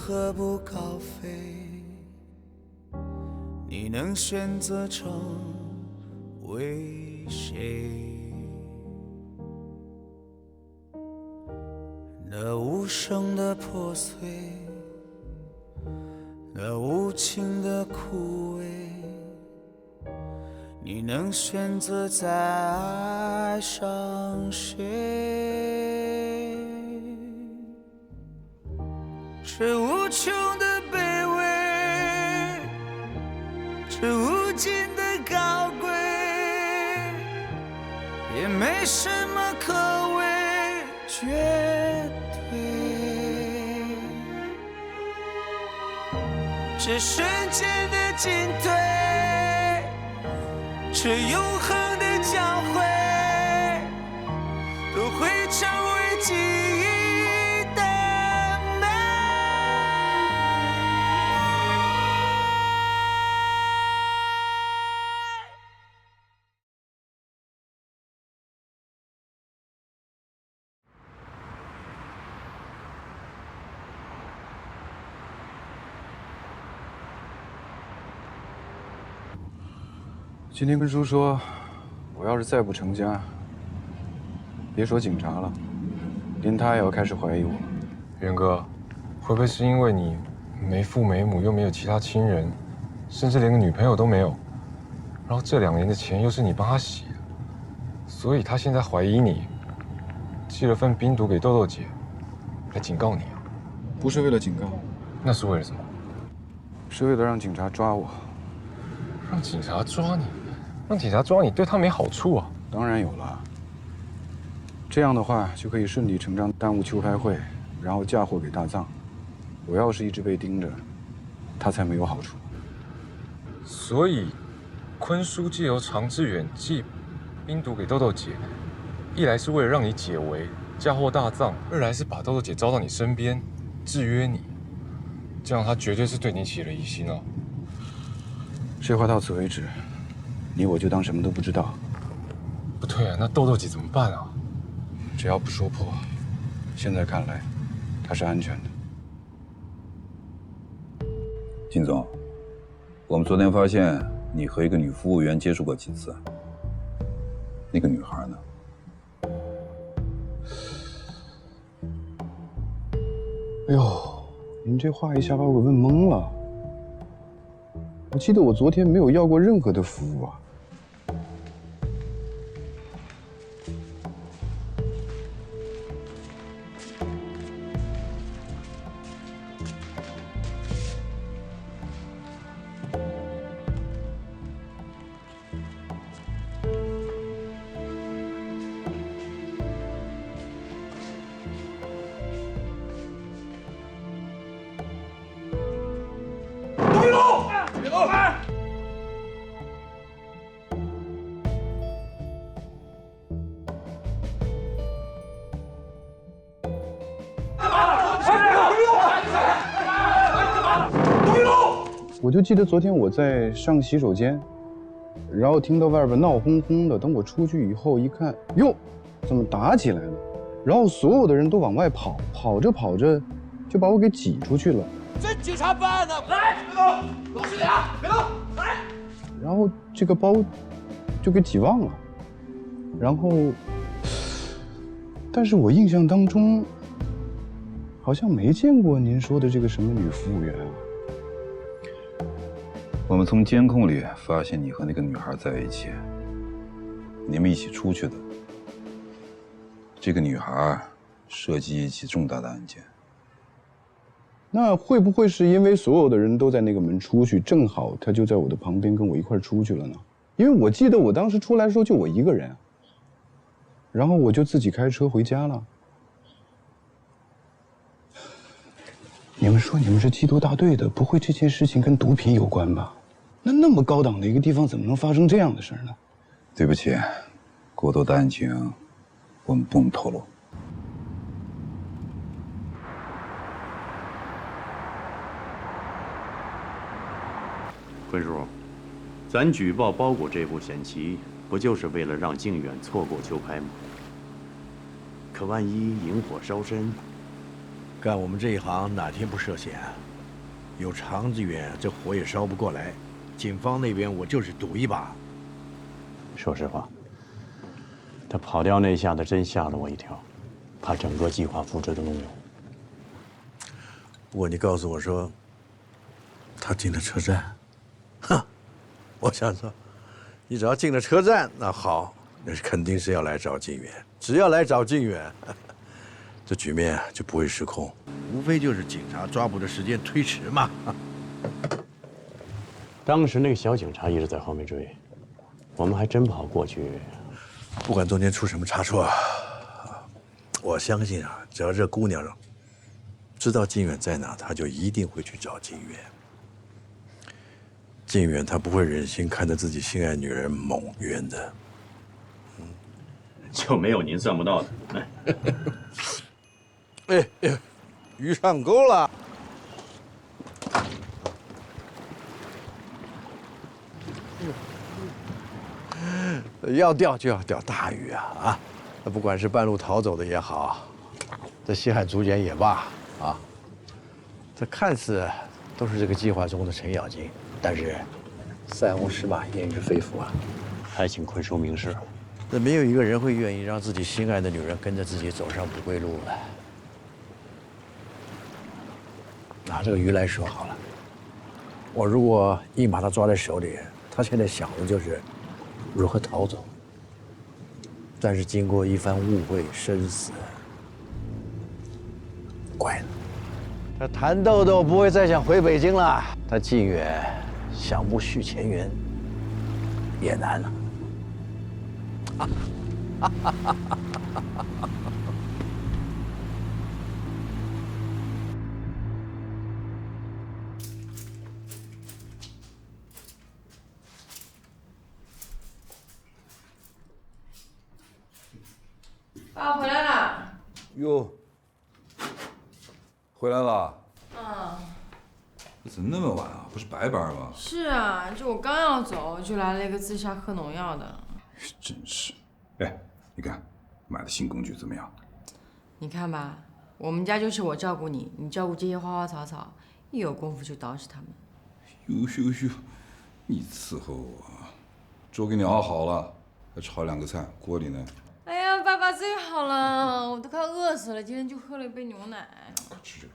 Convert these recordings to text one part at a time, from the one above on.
何不高飞？你能选择成为谁？那无声的破碎，那无情的枯萎，你能选择再爱上谁？这无穷的卑微，这无尽的高贵，也没什么可畏绝对。这瞬间的进退，这永恒的交汇，都会成为记忆的美。今天跟叔说，我要是再不成家，别说警察了，连他也要开始怀疑我。元哥，会不会是因为你没父没母，又没有其他亲人，甚至连个女朋友都没有，然后这2年的钱又是你帮他洗的，所以他现在怀疑你，寄了份冰毒给豆豆姐，来警告你啊？不是为了警告，那是为了什么？是为了让警察抓我。让警察抓你？让警察抓你对他没好处啊！当然有了。这样的话就可以顺理成章耽误秋拍会，然后嫁祸给大藏。我要是一直被盯着，他才没有好处。所以，坤叔借由常志远寄冰毒给豆豆姐，一来是为了让你解围，嫁祸大藏；二来是把豆豆姐招到你身边，制约你。这样他绝对是对你起了疑心啊！这话到此为止，你我就当什么都不知道。不对啊，那豆豆姐怎么办啊？只要不说破，现在看来，她是安全的。金总，我们昨天发现你和一个女服务员接触过几次，那个女孩呢？哎呦，您这话一下把我问懵了。我记得我昨天没有要过任何的服务啊。我就记得昨天我在上洗手间，然后听到外边闹哄哄的。等我出去以后一看，哟，怎么打起来了？然后所有的人都往外跑，跑着跑着就把我给挤出去了。这警察办案呢！来，别动，老实点啊，别动，来。然后这个包就给挤忘了。然后，但是我印象当中好像没见过您说的这个什么女服务员啊。我们从监控里发现你和那个女孩在一起，你们一起出去的。这个女孩涉及一起重大的案件。那会不会是因为所有的人都在那个门出去，正好她就在我的旁边跟我一块出去了呢？因为我记得我当时出来的时候就我一个人，然后我就自己开车回家了。你们说你们是缉毒大队的，不会这件事情跟毒品有关吧？那么高档的一个地方，怎么能发生这样的事呢？对不起，过多的案情我们不能透露。坤叔，咱举报包裹这步险棋，不就是为了让靖远错过秋拍吗？可万一引火烧身，干我们这一行哪天不涉险啊？有肠子远，这火也烧不过来。警方那边我就是赌一把。说实话，他跑掉那一下子真吓了我一跳，怕整个计划付之东流。不过你告诉我说，他进了车站，哼，我想说，你只要进了车站，那好，那肯定是要来找静远。只要来找静远，这局面就不会失控。无非就是警察抓捕的时间推迟嘛。当时那个小警察一直在后面追，我们还真跑过去。不管中间出什么差错，我相信啊，只要这姑娘知道静远在哪，她就一定会去找静远。静远他不会忍心看着自己心爱女人蒙冤的。就没有您算不到的。哎，鱼上钩了。要钓就要钓大鱼啊！那不管是半路逃走的也好，这西海竹简也罢啊，这看似都是这个计划中的程咬金，但是塞翁失马焉知非福啊！还请坤叔明示。那没有一个人会愿意让自己心爱的女人跟着自己走上不归路的。拿这个鱼来说好了，我如果硬把她抓在手里，她现在想的就是如何逃走。但是经过一番误会生死，怪了，这谭豆豆不会再想回北京了。他靖远想不续前缘也难了。爸回来了。哟，回来了？嗯。怎么那么晚啊？不是白班吗？是啊，就我刚要走，就来了一个自杀喝农药的。真是，哎，你看，买的新工具怎么样？你看吧，我们家就是我照顾你，你照顾这些花花草草，一有功夫就捯饬他们。呦，你伺候我，粥给你熬好了，还炒2个菜，锅里呢。哎呀，爸爸最好了，我都快饿死了，今天就喝了一杯牛奶。快吃这个。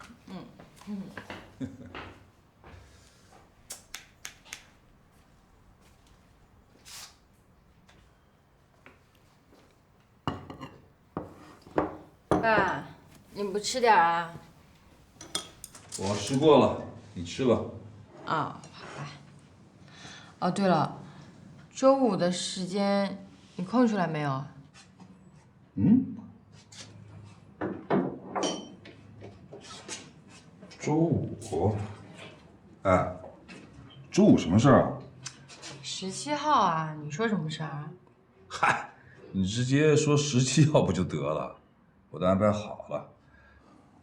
爸，你不吃点啊？我吃过了，你吃吧。啊，好吧。哦，对了，周五的时间你空出来没有？周五？哎，周五什么事儿啊17号啊，你说什么事儿啊？嗨，你直接说17号不就得了？我都安排好了。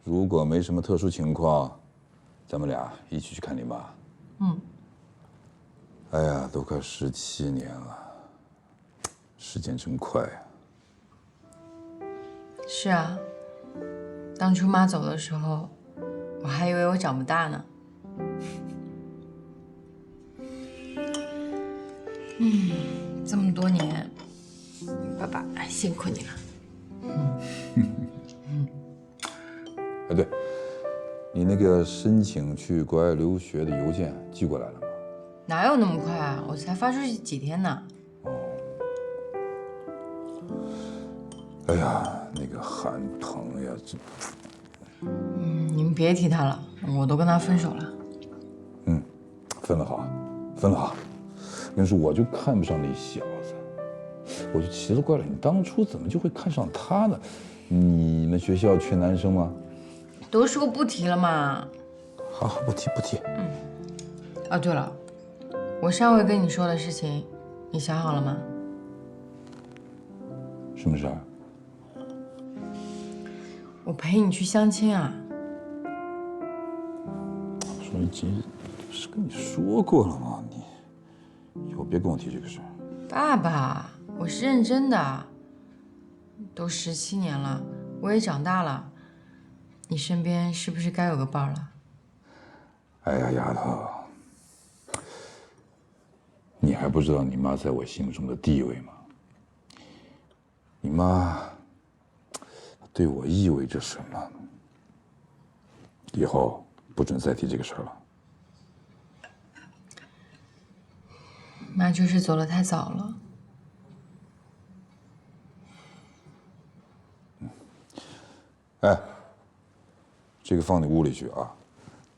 如果没什么特殊情况，咱们俩一起去看你妈。哎呀，都快17年了，时间真快呀。是啊，当初妈走的时候，我还以为我长不大呢。这么多年，爸爸辛苦你了。哎，对，你那个申请去国外留学的邮件寄过来了吗？哪有那么快啊？我才发出去几天呢。哎呀，那个韩鹏呀，这……你们别提他了，我都跟他分手了。分了好，分了好。跟你说，我就看不上那小子，我就奇了怪了，你当初怎么就会看上他呢？你们学校缺男生吗？都说不提了嘛。好，不提。啊，对了，我上回跟你说的事情，你想好了吗？什么事儿？我陪你去相亲啊。我说你今日不是跟你说过了吗？你以后别跟我提这个事儿。爸爸，我是认真的。都17年了，我也长大了，你身边是不是该有个伴儿了？哎呀，丫头，你还不知道你妈在我心目中的地位吗？你妈对我意味着什么？以后不准再提这个事儿了。妈就是走得太早了。哎，这个放你屋里去啊，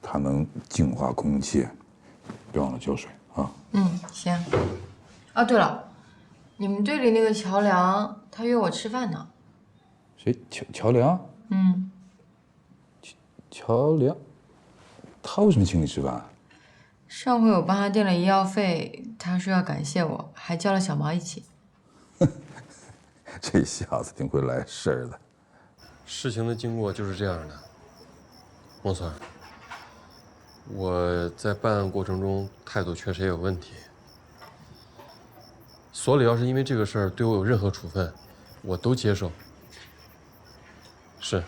它能净化空气，别忘了浇水啊。嗯，行。哦，对了，你们队里那个乔梁，他约我吃饭呢。谁？乔梁？嗯。乔梁，他为什么请你吃饭？上回我帮他垫了医药费，他说要感谢我，还叫了小毛一起。这小子挺会来事儿的。事情的经过就是这样的，孟村，我在办案过程中态度确实也有问题。所里要是因为这个事儿对我有任何处分，我都接受。是，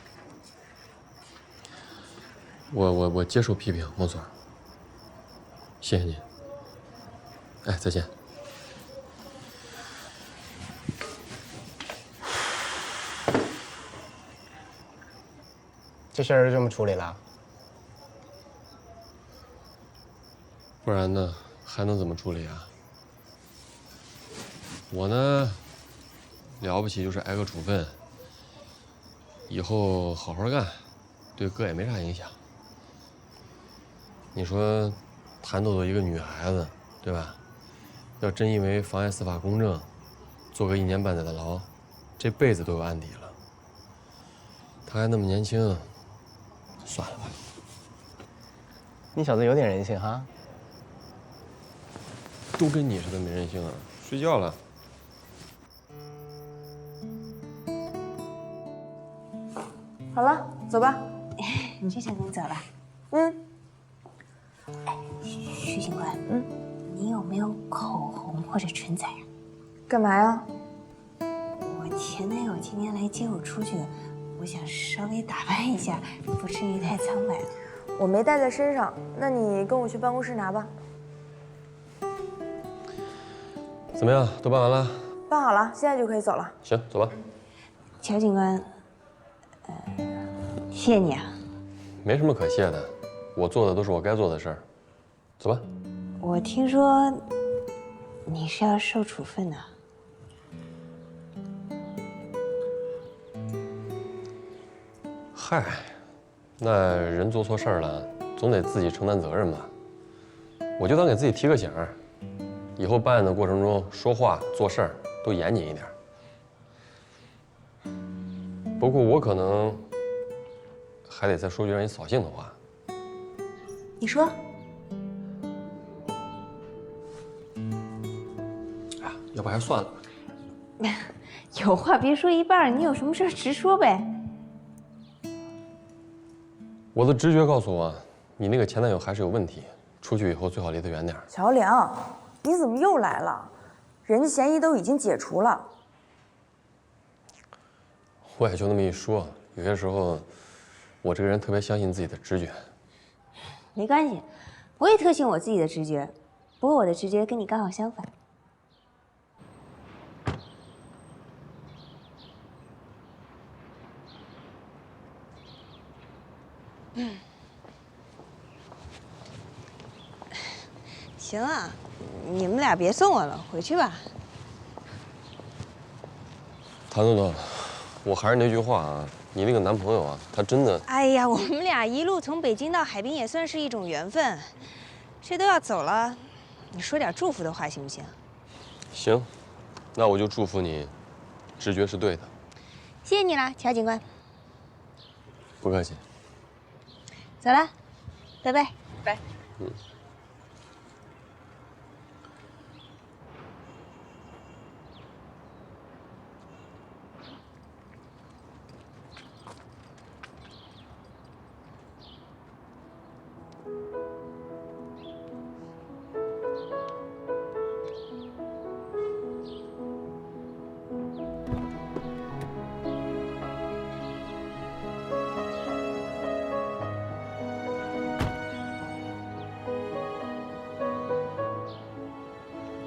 我接受批评，孟村。谢谢你。哎，再见。这事儿就这么处理了？不然呢，还能怎么处理啊？我呢，了不起就是挨个处分，以后好好干，对哥也没啥影响。你说，谭豆豆一个女孩子，对吧？要真因为妨碍司法公正，坐个1年半载的牢，这辈子都有案底了。她还那么年轻，算了吧。你小子有点人性哈。都跟你似的没人性啊！睡觉了。好了，走吧。你就想跟你走了？嗯。哎，徐警官，你有没有口红或者唇彩啊？干嘛呀？我前男友今天来接我出去，我想稍微打扮一下，不至于太苍白了。我没带在身上，那你跟我去办公室拿吧。怎么样？都办完了？办好了，现在就可以走了。行，走吧。乔警官，谢谢你啊。没什么可谢的，我做的都是我该做的事儿。走吧。我听说你是要受处分的。嗨，那人做错事儿了，总得自己承担责任吧。我就当给自己提个醒儿，以后办案的过程中说话做事儿都严谨一点。不过我可能还得再说句让你扫兴的话。你说。哎呀，要不还算了吧。有话别说一半，你有什么事直说呗。我的直觉告诉我，你那个前男友还是有问题，出去以后最好离他远点。乔梁，你怎么又来了？人家嫌疑都已经解除了。我也就那么一说，有些时候，我这个人特别相信自己的直觉。没关系，我也特信我自己的直觉，不过我的直觉跟你刚好相反。行啊，你们俩别送我了，回去吧。谭豆豆，我还是那句话啊，你那个男朋友啊，他真的……哎呀，我们俩一路从北京到海滨也算是一种缘分，这都要走了，你说点祝福的话行不行？行，那我就祝福你，直觉是对的。谢谢你啦，乔警官。不客气。走了，拜拜。拜。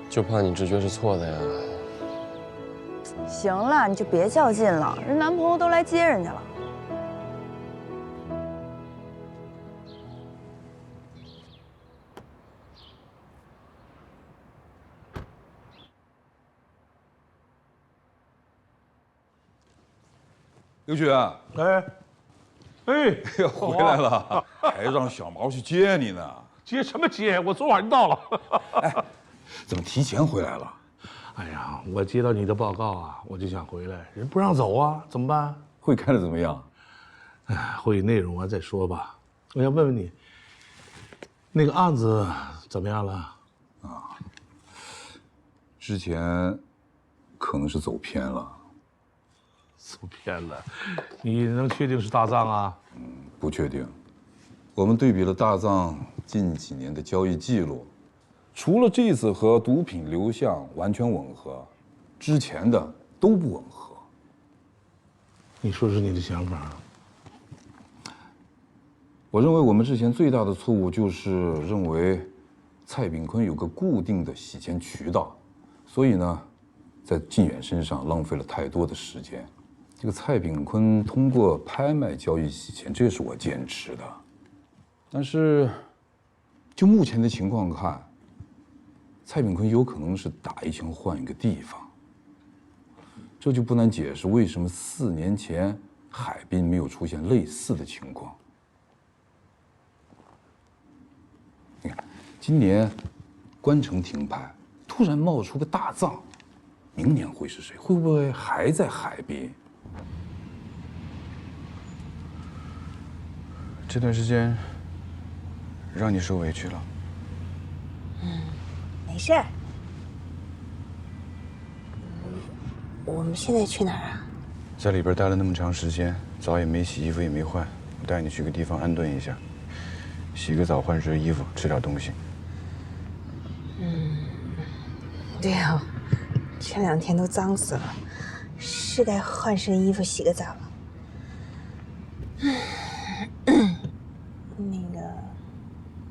就怕你直觉是错的呀。行了，你就别较劲了，人男朋友都来接人家了。刘军，哎，回来了，还让小毛去接你呢。接什么接？我昨晚就到了。哎，怎么提前回来了？哎呀，我接到你的报告啊，我就想回来，人不让走啊，怎么办？会开的怎么样？哎，会议内容啊再说吧。我想问问你，那个案子怎么样了？啊，之前可能是走偏了。走偏了，你能确定是大藏啊？不确定。我们对比了大藏近几年的交易记录，除了这次和毒品流向完全吻合，之前的都不吻合。你说说你的想法。我认为我们之前最大的错误就是认为蔡炳坤有个固定的洗钱渠道，所以呢，在靳远身上浪费了太多的时间。这个蔡炳坤通过拍卖交易洗钱，这是我坚持的。但是，就目前的情况看，蔡炳坤有可能是打一枪换一个地方。这就不难解释为什么4年前海滨没有出现类似的情况。你看，今年关城停拍，突然冒出个大藏，明年会是谁？会不会还在海滨？这段时间让你受委屈了。没事儿。我们现在去哪儿啊？在里边待了那么长时间，澡也没洗，衣服也没换，我带你去个地方安顿一下，洗个澡，换身衣服，吃点东西。对啊，这2天都脏死了，是该换身衣服洗个澡了。那个，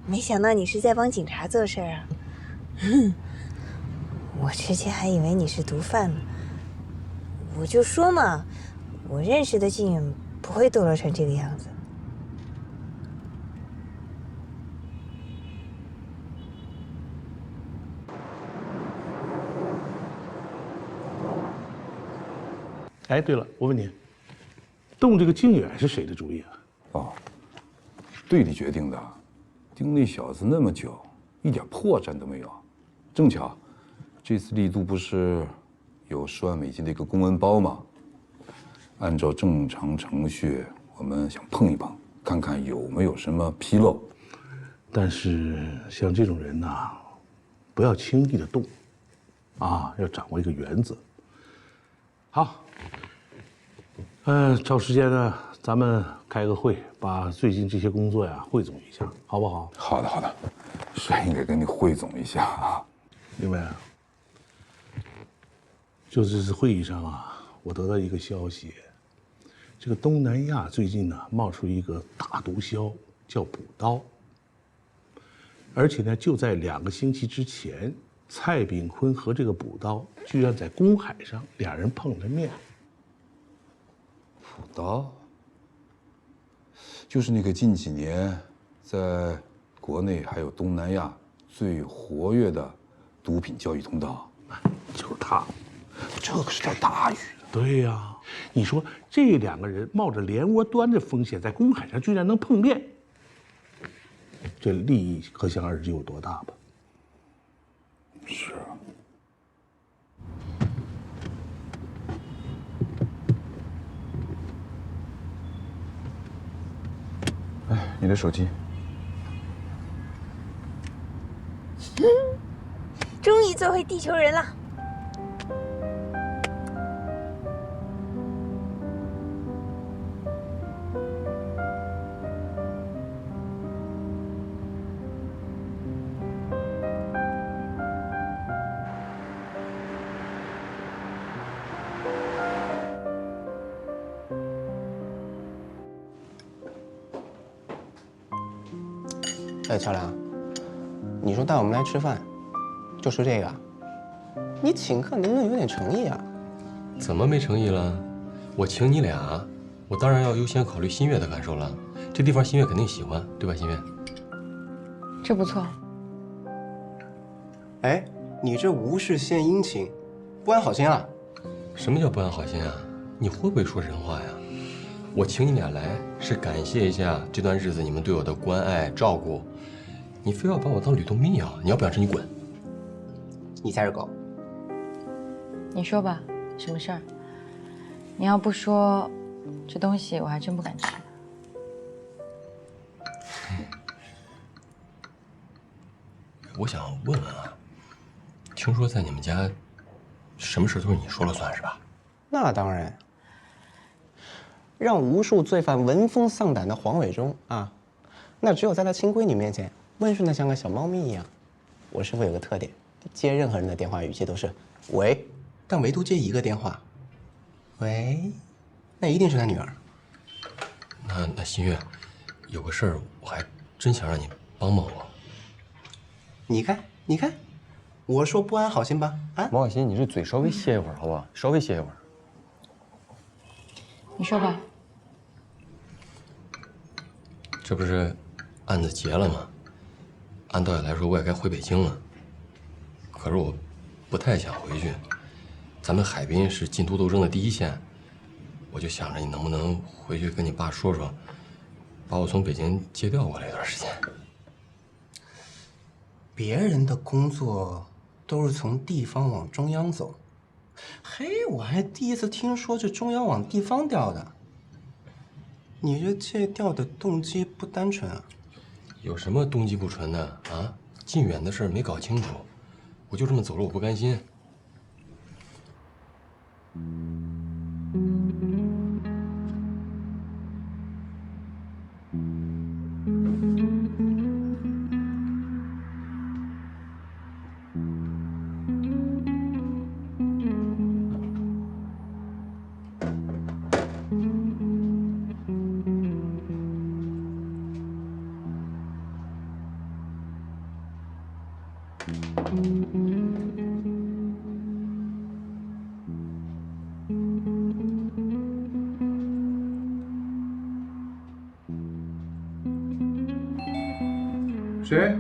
没想到你是在帮警察做事啊！我之前还以为你是毒贩呢。我就说嘛，我认识的靳远不会堕落成这个样子。哎，对了，我问你，动这个靳远是谁的主意啊？哦，队里决定的。盯那小子那么久，一点破绽都没有。正巧，这次丽都不是有10万美金的一个公文包吗？按照正常程序，我们想碰一碰，看看有没有什么纰漏。但是像这种人呐，不要轻易的动，啊，要掌握一个原则。好，找时间呢，咱们开个会，把最近这些工作呀汇总一下，好不好？好的，好的，是应该跟你汇总一下啊。另外，就这次会议上啊，我得到一个消息，这个东南亚最近呢冒出一个大毒枭，叫补刀。而且呢，就在2个星期之前，蔡炳坤和这个补刀居然在公海上俩人碰了面。补刀，就是那个近几年在国内还有东南亚最活跃的毒品交易通道，就是他。这可是条大鱼。对呀，你说这2个人冒着连窝端的风险，在公海上居然能碰面，这利益可想而知有多大吧？是啊。哎，你的手机。终于做回地球人了。哎，乔梁，你说带我们来吃饭，就吃这个？你请客能不能有点诚意啊？怎么没诚意了？我请你俩，我当然要优先考虑新月的感受了。这地方新月肯定喜欢，对吧，新月？这不错。哎，你这无事献殷勤，不安好心啊？什么叫不安好心啊？你会不会说人话呀？我请你俩来是感谢一下这段日子你们对我的关爱照顾，你非要把我当吕洞宾啊？你要不想吃你滚！你才是狗。你说吧，什么事儿？你要不说，这东西我还真不敢吃。我想问问啊，听说在你们家，什么事都是你说了算是吧？那当然。让无数罪犯闻风丧胆的黄伟忠啊，那只有在他亲闺女面前温顺的像个小猫咪一样。我师傅有个特点，接任何人的电话语气都是“喂”，但唯独接一个电话，“喂”，那一定是他女儿。那新月，有个事儿我还真想让你帮帮我。你看，我说不安好心吧？啊，毛小新，你这嘴稍微歇一会儿好不好？稍微歇一会儿。你说吧。这不是案子结了吗？按道理来说，我也该回北京了。可是我不太想回去。咱们海滨是禁毒斗争的第一线，我就想着你能不能回去跟你爸说说，把我从北京借调过来一段时间。别人的工作都是从地方往中央走，嘿，我还第一次听说这中央往地方调的。你这借调的动机不单纯啊？有什么动机不纯的啊？靖远的事没搞清楚，我就这么走了，我不甘心。谁？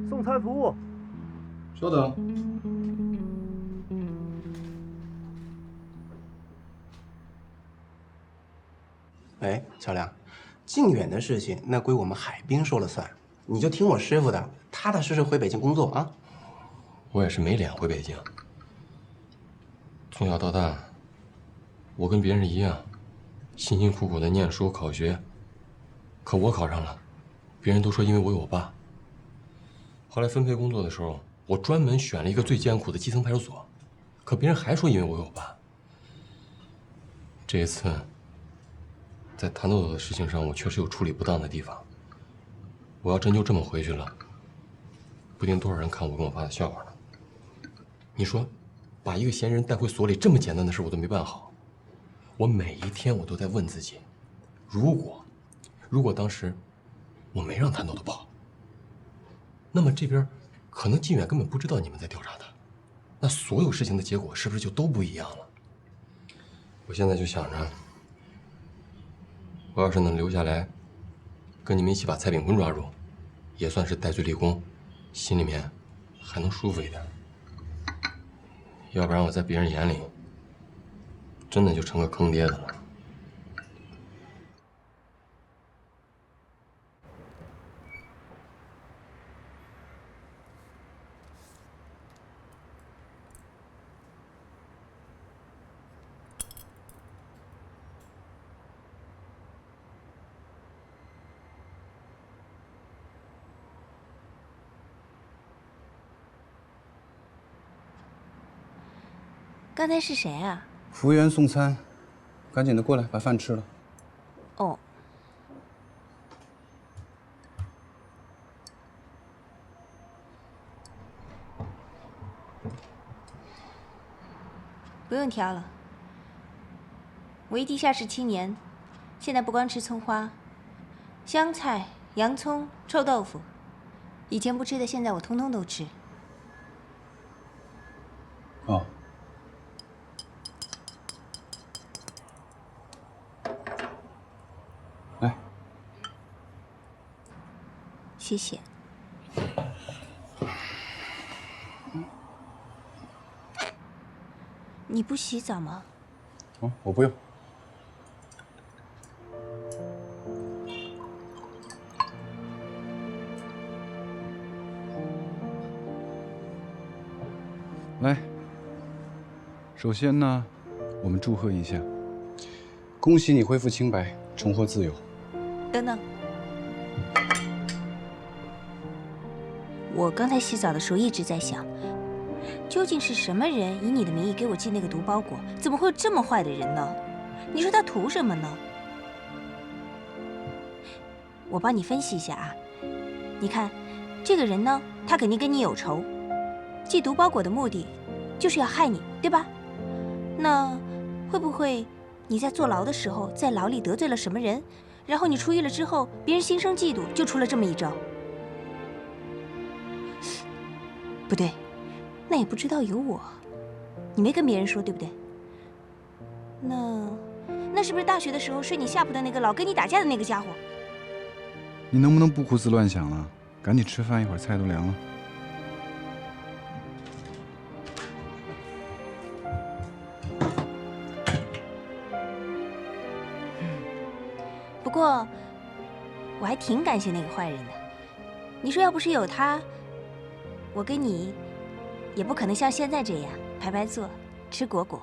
送餐服务。稍等。喂，小亮，靖远的事情那归我们海滨说了算，你就听我师傅的，踏踏实实回北京工作啊。我也是没脸回北京。从小到大，我跟别人一样，辛辛苦苦的念书考学，可我考上了，别人都说因为我有我爸。后来分配工作的时候，我专门选了一个最艰苦的基层派出所，可别人还说因为我有爸。这一次，在谭豆豆的事情上，我确实有处理不当的地方。我要真就这么回去了，不定多少人看我跟我爸的笑话呢。你说，把一个嫌疑人带回所里这么简单的事我都没办好，我每一天我都在问自己，如果当时我没让谭豆豆跑，那么这边可能靖远根本不知道你们在调查他，那所有事情的结果是不是就都不一样了？我现在就想着，我要是能留下来，跟你们一起把蔡炳坤抓住，也算是戴罪立功，心里面还能舒服一点。要不然我在别人眼里，真的就成个坑爹的了。刚才是谁啊？服务员送餐，赶紧的过来把饭吃了。哦。不用挑了。我一地下室7年，现在不光吃葱花、香菜、洋葱、臭豆腐，以前不吃的，现在我通通都吃。哦。来，谢谢。你不洗澡吗？哦，我不用。来，首先呢，我们祝贺一下，恭喜你恢复清白，重获自由。等等，我刚才洗澡的时候一直在想，究竟是什么人以你的名义给我寄那个毒包裹？怎么会有这么坏的人呢？你说他图什么呢？我帮你分析一下啊，你看，这个人呢，他肯定跟你有仇。寄毒包裹的目的，就是要害你，对吧？那会不会你在坐牢的时候，在牢里得罪了什么人，然后你出狱了之后，别人心生嫉妒，就出了这么一招？不对，那也不知道有我，你没跟别人说，对不对？那是不是大学的时候睡你下铺的那个老跟你打架的那个家伙？你能不能不胡思乱想了？赶紧吃饭，一会儿菜都凉了。不过，我还挺感谢那个坏人的。你说要不是有他，我跟你也不可能像现在这样排排坐，吃果果。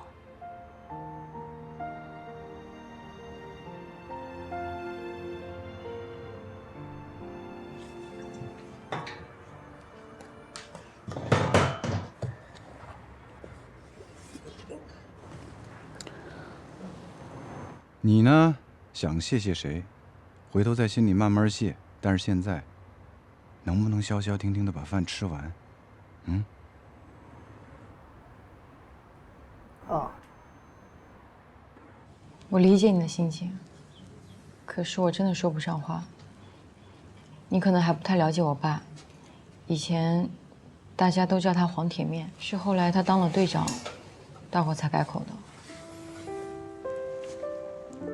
你呢？想谢谢谁，回头在心里慢慢谢。但是现在，能不能消消停停的把饭吃完？嗯？哦，我理解你的心情，可是我真的说不上话。你可能还不太了解我爸，以前大家都叫他黄铁面，是后来他当了队长，大伙才改口的。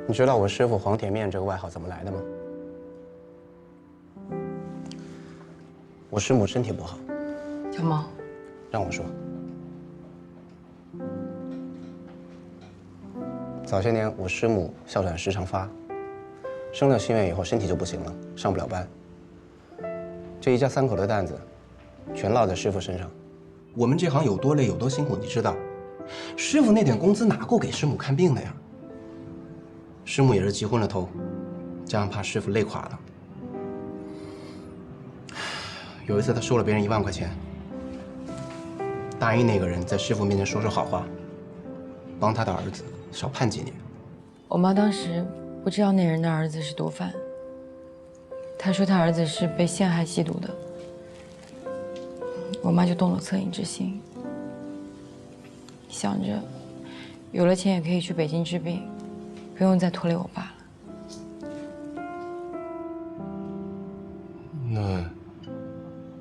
你知道我师傅黄铁面这个外号怎么来的吗？我师母身体不好。小毛，让我说。早些年我师母哮喘时常发，生了心愿以后身体就不行了，上不了班。这一家3口的担子，全落在师傅身上。我们这行有多累有多辛苦，你知道？师傅那点工资哪够给师母看病的呀？师母也是急昏了头，加上怕师傅累垮了。有一次他收了别人1万块钱，答应那个人在师傅面前说说好话，帮他的儿子少判几年。我妈当时不知道那人的儿子是毒贩，她说她儿子是被陷害吸毒的，我妈就动了恻隐之心，想着有了钱也可以去北京治病，不用再拖累我爸了。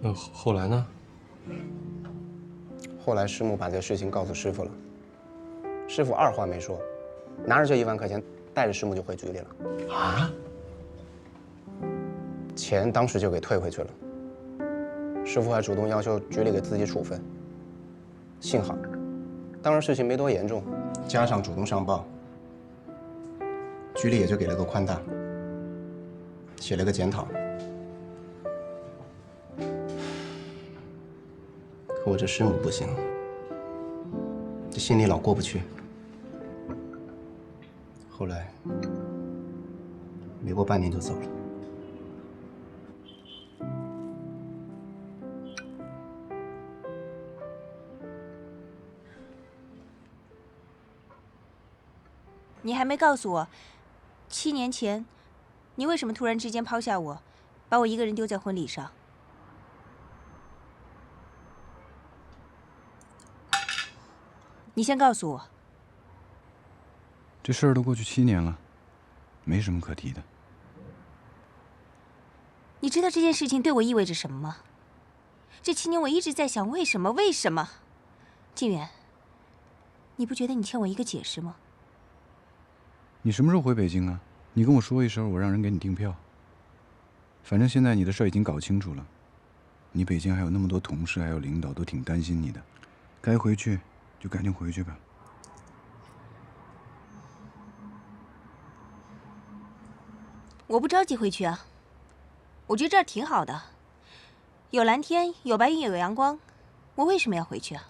那后来呢？后来师母把这个事情告诉师傅了，师傅二话没说，拿着这1万块钱，带着师母就回局里了。啊？钱当时就给退回去了。师傅还主动要求局里给自己处分。幸好，当时事情没多严重，加上主动上报，局里也就给了个宽大，写了个检讨。可我这师母不行，这心里老过不去。后来没过半年就走了。你还没告诉我，7年前，你为什么突然之间抛下我，把我一个人丢在婚礼上？你先告诉我。这事儿都过去7年了，没什么可提的。你知道这件事情对我意味着什么吗？这7年我一直在想，为什么？为什么？静远，你不觉得你欠我一个解释吗？你什么时候回北京啊？你跟我说一声，我让人给你订票。反正现在你的事儿已经搞清楚了，你北京还有那么多同事，还有领导，都挺担心你的。该回去就赶紧回去吧。我不着急回去啊，我觉得这儿挺好的，有蓝天，有白云，有阳光，我为什么要回去啊？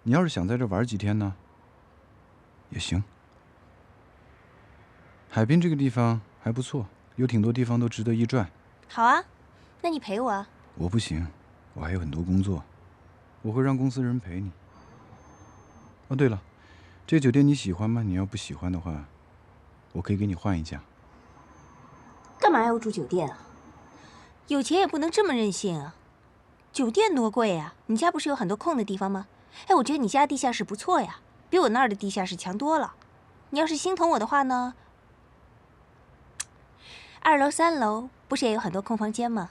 你要是想在这玩几天呢，也行。海滨这个地方还不错，有挺多地方都值得一转。好啊，那你陪我啊。我不行，我还有很多工作，我会让公司人陪你。哦，对了，这酒店你喜欢吗？你要不喜欢的话，我可以给你换一家。干嘛要住酒店啊？有钱也不能这么任性啊！酒店多贵啊！你家不是有很多空的地方吗？哎，我觉得你家地下室不错呀，比我那儿的地下室强多了。你要是心疼我的话呢，2楼、3楼不是也有很多空房间吗？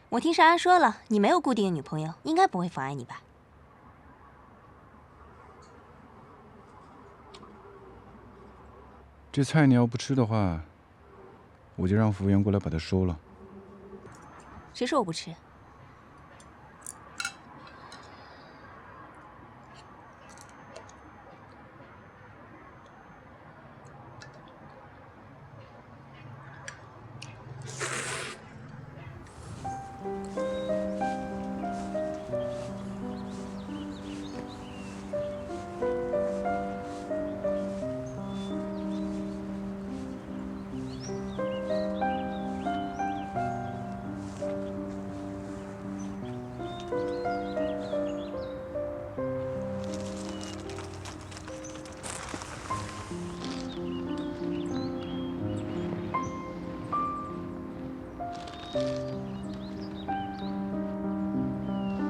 我听尚安说了，你没有固定的女朋友，应该不会妨碍你吧？这菜你要不吃的话，我就让服务员过来把它收了。谁说我不吃？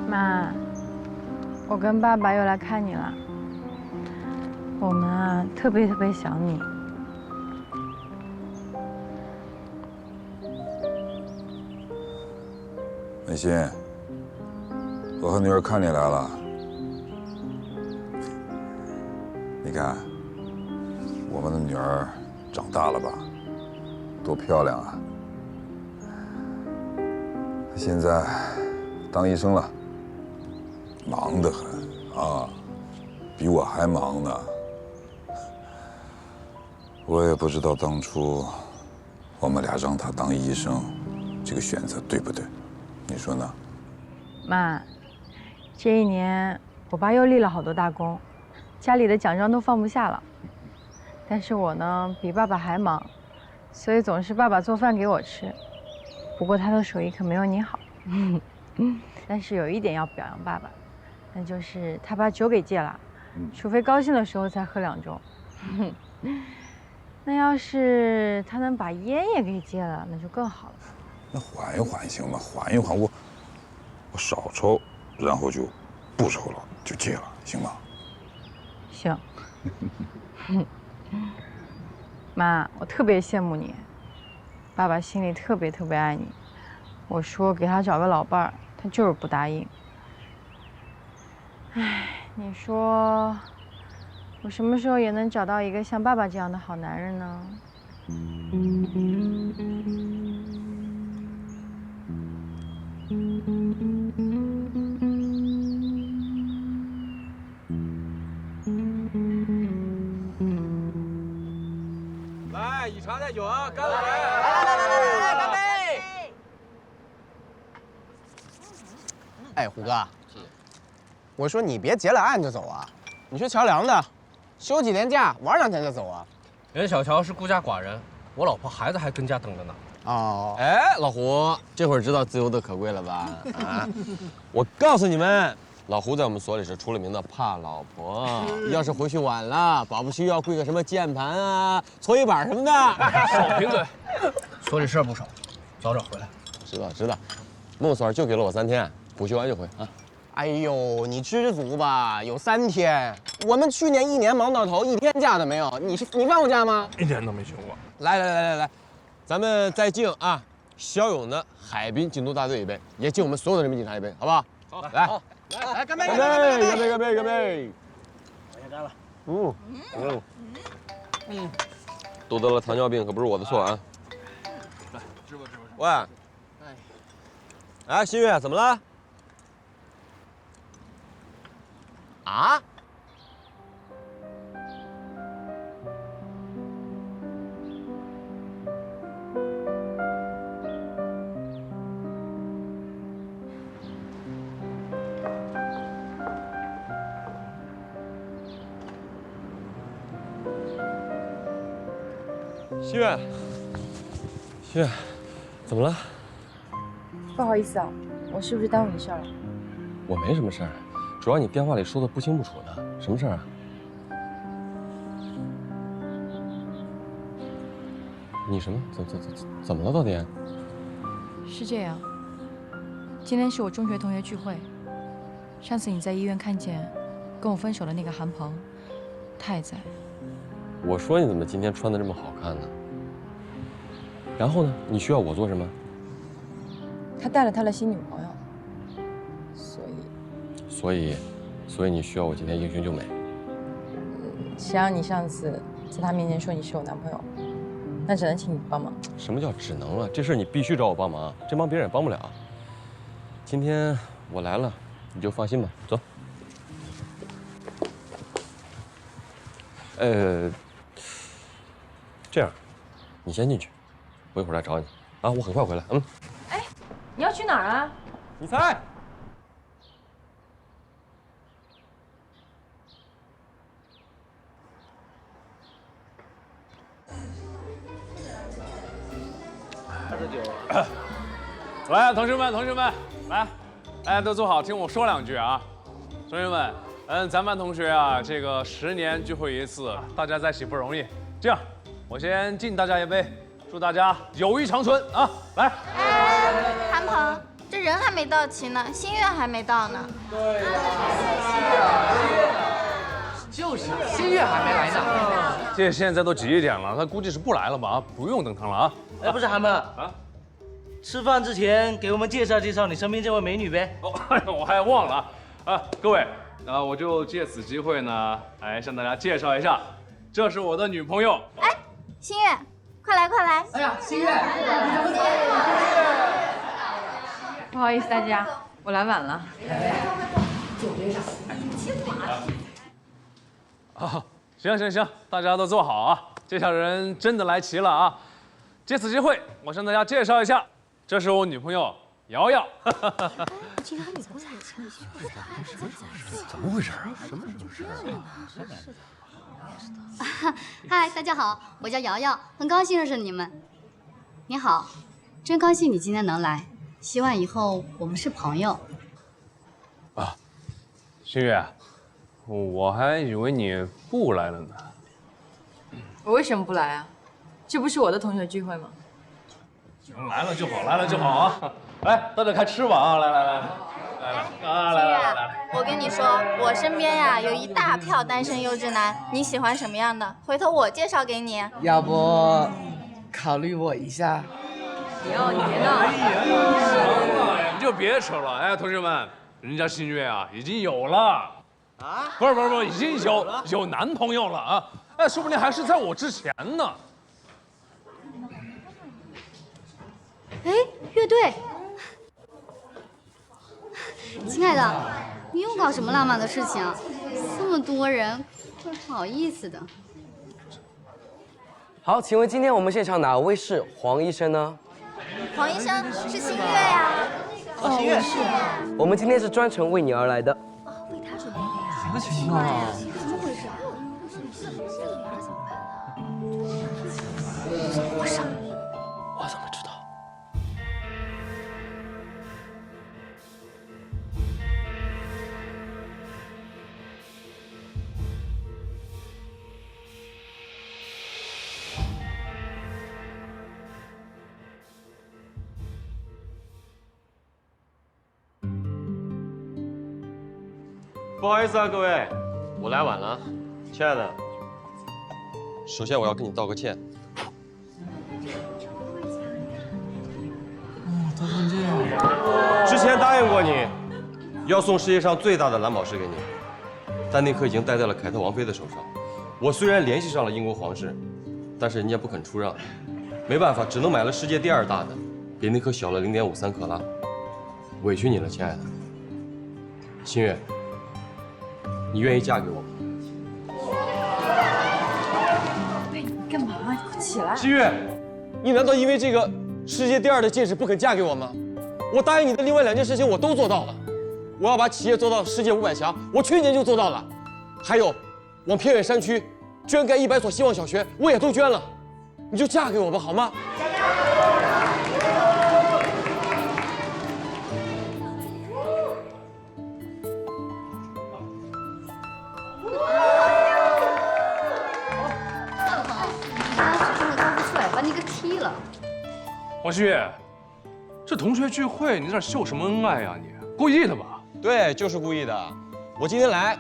妈，我跟爸爸又来看你了。我们啊，特别想你。美心，我和女儿看你来了。你看，我们的女儿长大了吧？多漂亮啊！她现在当医生了，忙得很啊，比我还忙呢。我也不知道当初我们俩让她当医生，这个选择对不对？你说呢？妈，这一年我爸又立了好多大功，家里的奖状都放不下了。但是我呢，比爸爸还忙，所以总是爸爸做饭给我吃。不过他的手艺可没有你好。但是有一点要表扬爸爸，那就是他把酒给戒了，除非高兴的时候才喝2盅。那要是他能把烟也给戒了，那就更好了。那缓一缓行吗？缓一缓，我少抽，然后就不抽了，就戒了，行吗？行。妈，我特别羡慕你，爸爸心里特别爱你。我说给他找个老伴儿，他就是不答应。唉，你说我什么时候也能找到一个像爸爸这样的好男人呢？来，以茶代酒啊，干杯！来，干杯！哎，虎哥，我说你别结了案就走啊，你去桥梁的，休几天假，玩2天就走啊。人小乔是孤家寡人，我老婆孩子还跟家等着呢。哦，哎，老胡，这会儿知道自由的可贵了吧？啊，我告诉你们，老胡在我们所里是出了名的怕老婆，要是回去晚了，保不齐又要跪个什么键盘啊、搓衣板什么的。少贫嘴，所里事儿不少，早点回来。知道，孟所就给了我3天，补习完就回啊。哎呦，你知足吧，有3天。我们去年1年忙到头，1天假都没有。你放过假吗？一天都没请过。来，咱们再敬啊，骁勇的海滨警督大队一杯，也敬我们所有的人民警察一杯，好不好？好，来，来，干杯！干杯！干杯！干杯！干杯！我先干了。都得了糖尿病可不是我的错啊！来，吃吧。喂，哎，新月，怎么了？啊？新月，怎么了？不好意思啊，我是不是耽误你事儿了？我没什么事儿，主要你电话里说的不清不楚的，什么事儿啊？你什么？怎么了？到底？是这样，今天是我中学同学聚会，上次你在医院看见跟我分手的那个韩鹏，他也在。我说你怎么今天穿的这么好看呢？然后呢？你需要我做什么？他带了他的新女朋友，所以你需要我今天英雄救美。谁让你上次在他面前说你是我男朋友，那只能请你帮忙。什么叫只能了？这事你必须找我帮忙，这忙别人也帮不了。今天我来了，你就放心吧。走。这样，你先进去，我一会儿来找你啊，我很快回来。哎，你要去哪儿啊？你猜。来，同学们，来，大家都坐好，听我说两句啊。同学们，咱班同学啊，这个10年聚会一次，大家在一起不容易。这样，我先敬大家一杯，祝大家友谊长存啊！来，韩鹏，这人还没到齐呢，心愿还没到呢。对就是心月还没来呢。这现在都几点了？他估计是不来了吧？不用等他了啊。哎，不是韩鹏啊，吃饭之前给我们介绍介绍你身边这位美女呗。我还忘了啊，各位，我就借此机会呢，向大家介绍一下，这是我的女朋友。哎，心月，快来快来！哎呀，心月，不好意思大家，我来晚了。啊，行，大家都坐好啊！介绍人真的来齐了啊！借此机会，我向大家介绍一下，这是我女朋友瑶瑶。怎么回事啊？什么事啊？嗨，大家好，我叫瑶瑶，很高兴认识你们。你好，真高兴你今天能来，希望以后我们是朋友。啊，新月，我还以为你不来了呢。我为什么不来啊？这不是我的同学聚会吗？行，来了就好啊！来，大家开吃吧啊！来，我跟你说，我身边呀有一大票单身优质男，你喜欢什么样的？回头我介绍给你。要不考虑我一下？你别闹！行了，你就别扯了。哎，同学们，人家新月啊已经有了啊，不是，已经有男朋友了啊！哎，说不定还是在我之前呢。哎，乐队，亲爱的，你又搞什么浪漫的事情？这么多人，怪不好意思的。好，请问今天我们现场哪位是黄医生呢？黄医生是新月呀。新月是。我们今天是专程为你而来的。为他准备的呀？什么情况啊？怎么回事？我怎么知道？不好意思啊，各位，我来晚了，亲爱的。首先我要跟你道个歉。要送世界上最大的蓝宝石给你。但那颗已经戴在了凯特王妃的手上。我虽然联系上了英国皇室，但是人家不肯出让，没办法，只能买了世界第2大的，比那颗小了0.53克拉。委屈你了，亲爱的。新月，你愿意嫁给我吗？喂，你干嘛？你快起来！新月，你难道因为这个世界第2的戒指不肯嫁给我吗？我答应你的另外2件事情我都做到了。我要把企业做到世界500强，我去年就做到了。还有，往偏远山区捐盖100所希望小学，我也都捐了。你就嫁给我吧，好吗？把你给踢了。黄旭，这同学聚会你在这秀什么恩爱呀？你故意的吧？对，就是故意的。我今天来，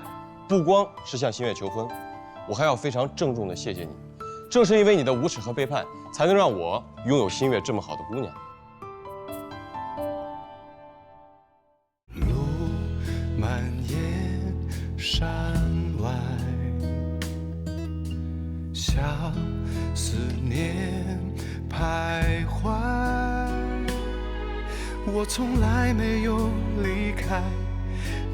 不光是向新月求婚，我还要非常郑重的谢谢你。正是因为你的无耻和背叛，才能让我拥有新月这么好的姑娘。路漫延山外，像思念徘徊。我从来没有离开，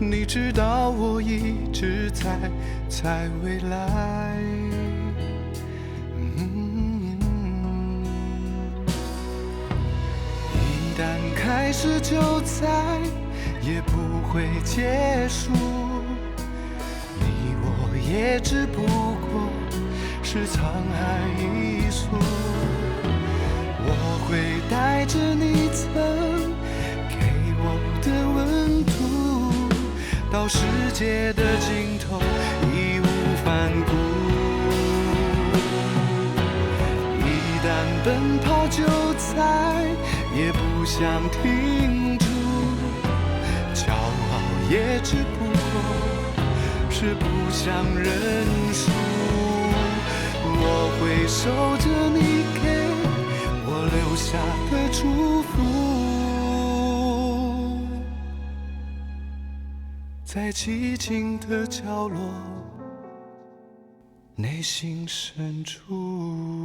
你知道我一直在未来。一旦开始就再也不会结束，你我也只不过是沧海一粟。我会带着你曾给我的温度，到世界的尽头义无反顾。一旦奔跑就再也不想停住，骄傲也只不过是不想认输。我会守着你给我留下的祝福，在寂静的角落，内心深处。